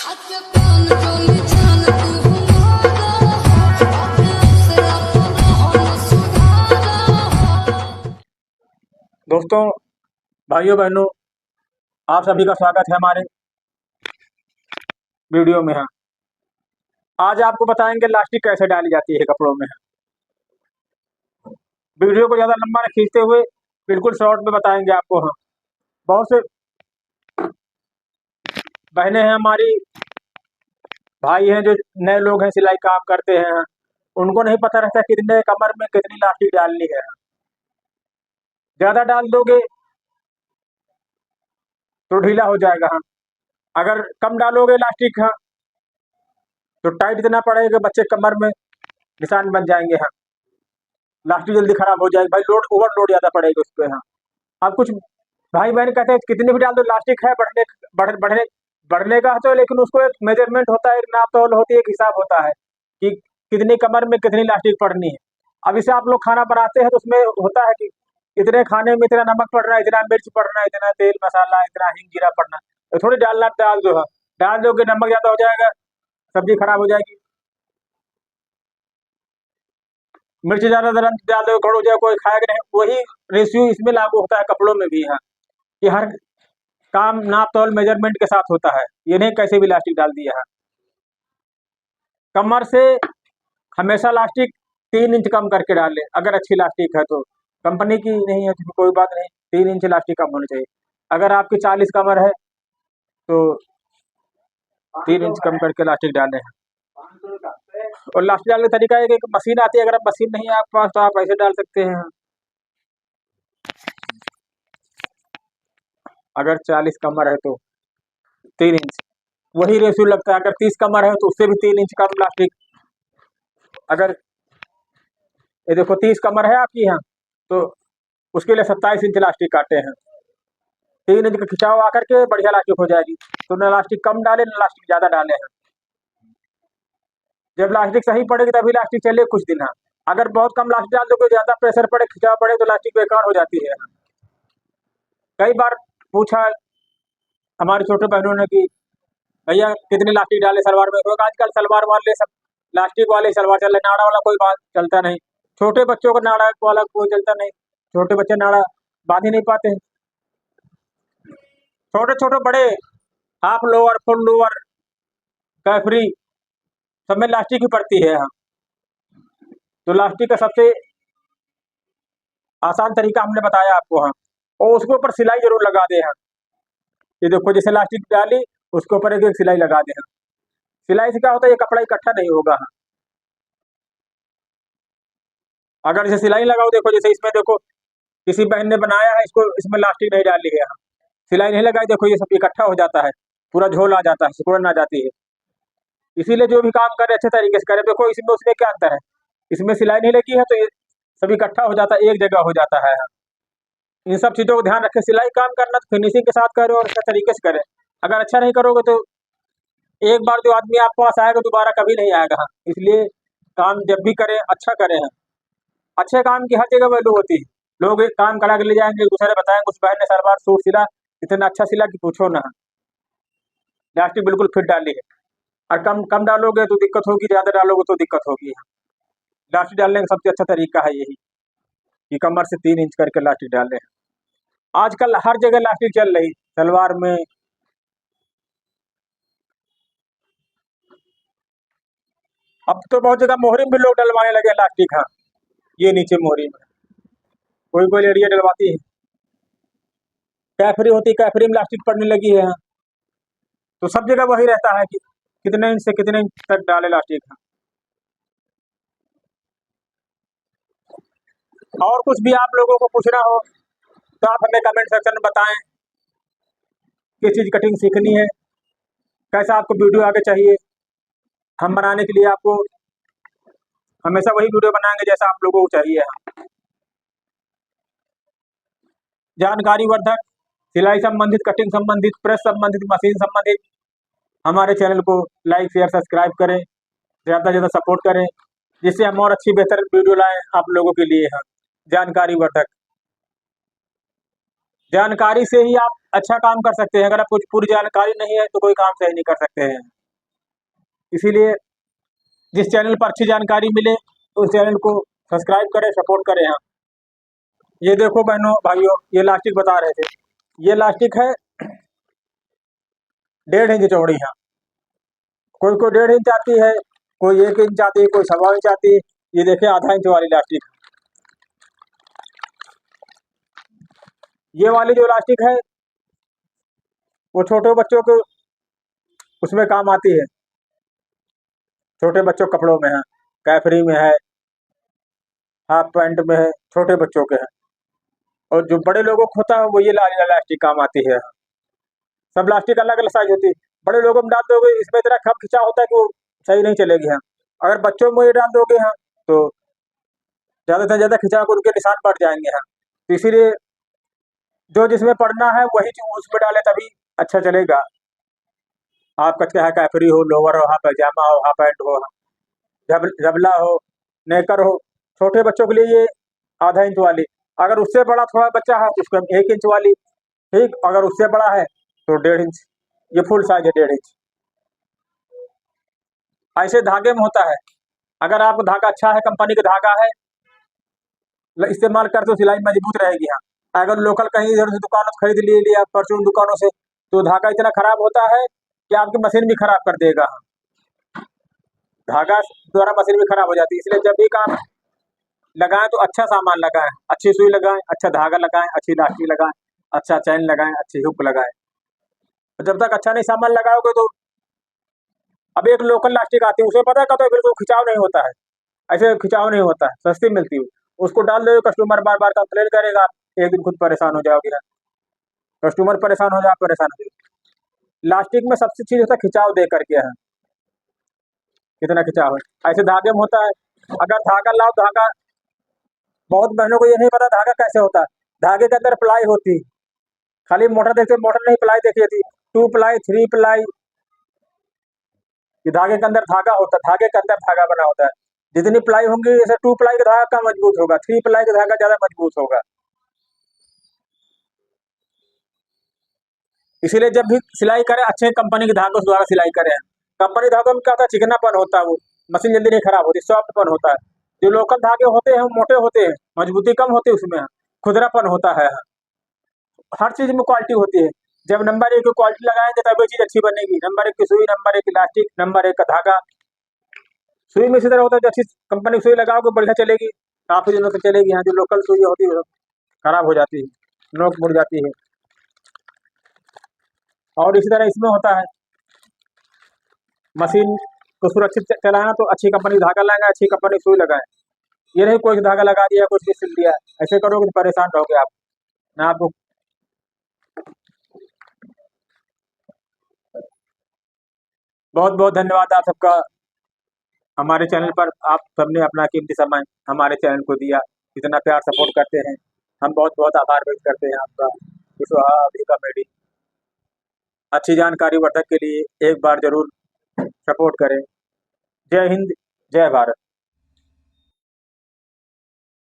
दोस्तों, भाइयों बहनों, आप सभी का स्वागत है हमारे वीडियो में। आज आपको बताएंगे लास्टिक कैसे डाली जाती है कपड़ों में। वीडियो को ज़्यादा लंबा न खींचते हुए बिल्कुल शॉर्ट में बताएंगे आपको। बहुत से बहनें हैं हमारी, भाई हैं जो नए लोग हैं, सिलाई काम करते हैं, उनको नहीं पता रहता कितने कमर में कितनी लास्टिक डालनी है। ज़्यादा डाल दोगे तो ढीला हो जाएगा। अगर कम डालोगे लास्टिक तो टाइट इतना पड़ेगा बच्चे कमर में निशान बन जाएंगे। लास्टिक जल्दी खराब हो जाएगी भाई, लोड ओवरलोड ज़्यादा पड़ेगा उस पर। अब कुछ भाई बहन कहते हैं कितने भी डाल दो, लास्टिक है बढ़ने बढ़ने का तो, लेकिन उसको एक मेजरमेंट होता है, एक नाप तौल होती है, एक हिसाब होता है कि कितनी कमर में कितनी लास्टिक पड़नी है। अब इसे आप लोग खाना बनाते हैं तो उसमें होता है कि इतने खाने में इतना नमक पड़ना है, इतना मिर्च पड़ना है, इतना तेल मसाला, इतना हींग जीरा पड़ना है, तो थोड़ी डालना, डाल दो। डाल दोगे नमक ज़्यादा हो जाएगा, सब्जी खराब हो जाएगी। मिर्च ज़्यादा डाल दो, कड़ू जाए, कोई खाएगा नहीं। वही रेशियो इसमें लागू होता है कपड़ों में भी। कि हर काम नाप तौल मेजरमेंट के साथ होता है, ये नहीं कैसे भी लास्टिक डाल दिया है। कमर से हमेशा लास्टिक 3 इंच कम करके डालें, अगर अच्छी लास्टिक है तो। कंपनी की नहीं है तो कोई बात नहीं, 3 इंच लास्टिक कम होनी चाहिए। अगर आपकी 40 कमर है तो 3 इंच कम करके लास्टिक डालें। और लास्टिक डालने का तरीका है कि एक मशीन आती है, अगर आप मशीन नहीं है आपके पास तो आप ऐसे डाल सकते हैं। अगर 40 कमर है तो 3 इंच, वही रेशियो लगता है। अगर 30 कमर है तो उससे भी 3 इंच कम लास्टिक। अगर ये देखो 30 कमर है आपकी यहाँ, तो उसके लिए 27 इंच लास्टिक काटे हैं। 3 इंच का खिंचाव आकर के बढ़िया लास्टिक हो जाएगी। तो न लास्टिक कम डाले न लास्टिक ज़्यादा डाले हैं। जब लास्टिक सही पड़ेगी तभी लास्टिक चले कुछ दिन। अगर बहुत कम लास्टिक डाल दोगे, ज़्यादा प्रेशर पड़े, खिंचाव पड़े, तो लास्टिक बेकार हो जाती है। कई बार पूछा हमारे छोटे बहनों ने कि भैया कितनी लास्टिक डाले सलवार में। क्योंकि आजकल सलवार वाले सब लास्टिक वाले सलवार चल रहे, नाड़ा वाला कोई बात चलता नहीं। छोटे बच्चों का नाड़ा वाला कोई चलता नहीं, छोटे बच्चे नाड़ा बांध ही नहीं पाते हैं। छोटे छोटे बड़े हाफ लोअर, फुल लोअर, कैफरी, सब में लास्टिक ही पड़ती है। तो लास्टिक का सबसे आसान तरीका हमने बताया आपको। और उसके ऊपर सिलाई जरूर लगा दे। ये देखो जैसे लास्टिक डाली, उसके ऊपर एक एक सिलाई लगा दे। सिलाई से क्या होता है, ये कपड़ा इकट्ठा नहीं होगा। अगर जैसे सिलाई लगाओ, देखो जैसे इसमें देखो किसी बहन ने बनाया है, इसको इसमें लास्टिक नहीं डाली है, सिलाई नहीं लगाई, देखो ये सब इकट्ठा हो जाता है, पूरा झोल आ जाता है, सिकुड़न आ जाती है। इसीलिए जो भी काम करे अच्छे तरीके से करे। देखो इसमें उसमें क्या अंतर है, इसमें सिलाई नहीं लगी है तो ये सब इकट्ठा हो जाता है, एक जगह हो जाता है। इन सब चीज़ों को ध्यान रखें। सिलाई काम करना तो फिनिशिंग के साथ करें और अच्छे तरीके से करें। अगर अच्छा नहीं करोगे तो एक बार जो आदमी आपके पास आएगा दोबारा कभी नहीं आएगा। इसलिए काम जब भी करें अच्छा करें। अच्छे काम की हर जगह वैल्यू होती है। लोग एक काम करा के ले जाएंगे, दूसरे बताएंगे उस बहन ने सलवार सूट सिला, इतना अच्छा सिला कि पूछो ना। लास्टिक बिल्कुल फिट डाली है। और कम कम डालोगे तो दिक्कत होगी, ज़्यादा डालोगे तो दिक्कत होगी। लास्टिक डालने का सबसे अच्छा तरीका है यही कि कमर से 3 इंच करके लास्टिक डाल लें। आजकल हर जगह लास्टिक चल रही, सलवार में। अब तो बहुत जगह मोहरी में भी लोग डलवाने लगे लास्टिक। ये नीचे मोहरी में कोई कोई लेडियाँ डलवाती है। कैफरी होती, कैफरी में लास्टिक पड़ने लगी है। तो सब जगह वही रहता है कि कितने इंच से कितने इंच तक डाले लास्टिक। और कुछ भी आप लोगों को पूछना हो तो आप हमें कमेंट सेक्शन में बताएं, किस चीज़ कटिंग सीखनी है, कैसा आपको वीडियो आगे चाहिए। हम बनाने के लिए आपको हमेशा वही वीडियो बनाएंगे जैसा आप लोगों को चाहिए। जानकारी वर्धक, सिलाई संबंधित, कटिंग संबंधित, प्रेस संबंधित, मशीन संबंधित हमारे चैनल को लाइक शेयर सब्सक्राइब करें, ज़्यादा से ज़्यादा सपोर्ट करें, जिससे हम और अच्छी बेहतर वीडियो लाएँ आप लोगों के लिए। जानकारी वर्धक। जानकारी से ही आप अच्छा काम कर सकते हैं। अगर आपको पूरी जानकारी नहीं है तो कोई काम सही नहीं कर सकते हैं। इसीलिए जिस चैनल पर अच्छी जानकारी मिले उस चैनल को सब्सक्राइब करें, सपोर्ट करें। हाँ, ये देखो बहनों भाइयों, ये लास्टिक बता रहे थे, ये लास्टिक है 1.5 इंच चौड़ी। हाँ, कोई कोई 1.5 इंच आती है, कोई 1 इंच आती है, कोई 1.25 इंच आती है। ये देखिए आधा इंच वाली लास्टिक। ये वाली जो लास्टिक है वो छोटे बच्चों को उसमें काम आती है, छोटे बच्चों के कपड़ों में है, कैफरी में है, हाफ पैंट में है, छोटे बच्चों के हैं। और जो बड़े लोगों को होता है वो ये लास्टिक काम आती है। सब लास्टिक अलग अलग साइज होती है। बड़े लोगों में डाल दोगे इसमें इतना कम खिंचाव होता है कि वो सही नहीं चलेगी। हाँ, अगर बच्चों में ये डाल दोगे हाँ तो ज़्यादा से ज़्यादा खिंचाव के उनके निशान बढ़ जाएंगे। हाँ, तो इसीलिए जो जिसमें पढ़ना है वही चीज उसमें डाले तभी अच्छा चलेगा। आपका चाहे कैफरी हो, लोअर हो, हाफ पैजामा हो, हाफ पैंट हो, जबला हो, नेकर हो, छोटे बच्चों के लिए ये आधा इंच वाली। अगर उससे बड़ा थोड़ा बच्चा है तो उसको 1 इंच वाली। ठीक, अगर उससे बड़ा है तो 1.5 इंच। ये फुल साइज है 1.5 इंच। ऐसे धागे में होता है, अगर आपको धागा अच्छा है, कंपनी का धागा है, इस्तेमाल करते हो सिलाई मजबूत रहेगी। हाँ, अगर लोकल कहीं इधर से दुकानों से खरीद लिए लिया परचून दुकानों से तो धागा इतना खराब होता है कि आपकी मशीन भी खराब कर देगा। धागा द्वारा मशीन भी खराब हो जाती है। इसलिए जब भी काम लगाएं तो अच्छा सामान लगाएं, अच्छी सुई लगाएं, अच्छा धागा लगाएं, अच्छी लास्टिक लगाएं, अच्छा चैन लगाएं, अच्छी हुक लगाएं। तो जब तक अच्छा नहीं सामान लगाओगे तो अब एक लोकल लास्टिक आती है, उसे पता है, तो बिल्कुल खिंचाव नहीं होता है, ऐसे खिंचाव नहीं होता है, सस्ती मिलती है। उसको डाल दो, कस्टमर बार बार कंप्लेन करेगा, आप एक दिन खुद परेशान हो जाओगे। कस्टमर परेशान हो जाए, आप परेशान हो जाए। लास्टिक में सबसे चीज होता है खिंचाव दे करके है, कितना खिंचाव है। ऐसे धागे में होता है, अगर धागा लाओ, धागा बहुत बहनों को ये नहीं पता धागा कैसे होता है। धागे के अंदर प्लाई होती है, खाली मोटर देखते, मोटर नहीं प्लाई देखी थी, 2 प्लाई 3 प्लाई। ये धागे के अंदर धागा होता है, धागे के अंदर धागा बना होता है। जितनी प्लाई होंगी, जैसे 2 प्लाई का धागा कम मजबूत होगा, 3 प्लाई का धागा ज्यादा मजबूत होगा। इसीलिए जब भी सिलाई करें अच्छे कंपनी के धागों द्वारा सिलाई करें। कंपनी धागों में क्या होता है, चिकनापन होता है, वो मशीन जल्दी नहीं खराब होती, सॉफ्टपन होता है। जो लोकल धागे होते हैं वो मोटे होते हैं, मजबूती कम होती है, उसमें खुदरापन होता है। हर चीज में क्वालिटी होती है। जब नंबर 1 की क्वालिटी लगाएंगे तब वो चीज अच्छी बनेगी। नंबर 1 की सुई, नंबर 1 की इलास्टिक, नंबर 1 का धागा। सुई में इसी तरह होता है, जो अच्छी कंपनी की सुई लगाओगे बढ़िया चलेगी, काफी दिनों तक चलेगी। यहाँ जो लोकल सुई होती है वो खराब हो जाती है, नोक मुड़ जाती है। और इसी तरह इसमें होता है, मशीन को सुरक्षित चलाना तो अच्छी कंपनी का धागा लगाएं, अच्छी कंपनी की सुई लगाएं। ये नहीं कोई धागा लगा दिया, कुछ भी सिल दिया, ऐसे करोगे तो परेशान रहोगे आप। ना आपको बहुत बहुत धन्यवाद आप सबका। हमारे चैनल पर आप सबने अपना कीमती समय हमारे चैनल को दिया, इतना प्यार सपोर्ट करते हैं, हम बहुत बहुत आभार व्यक्त करते हैं आपका। कुशवाहा अभी कॉमेडी अच्छी जानकारी वर्धक के लिए एक बार जरूर सपोर्ट करें। जय हिंद, जय भारत।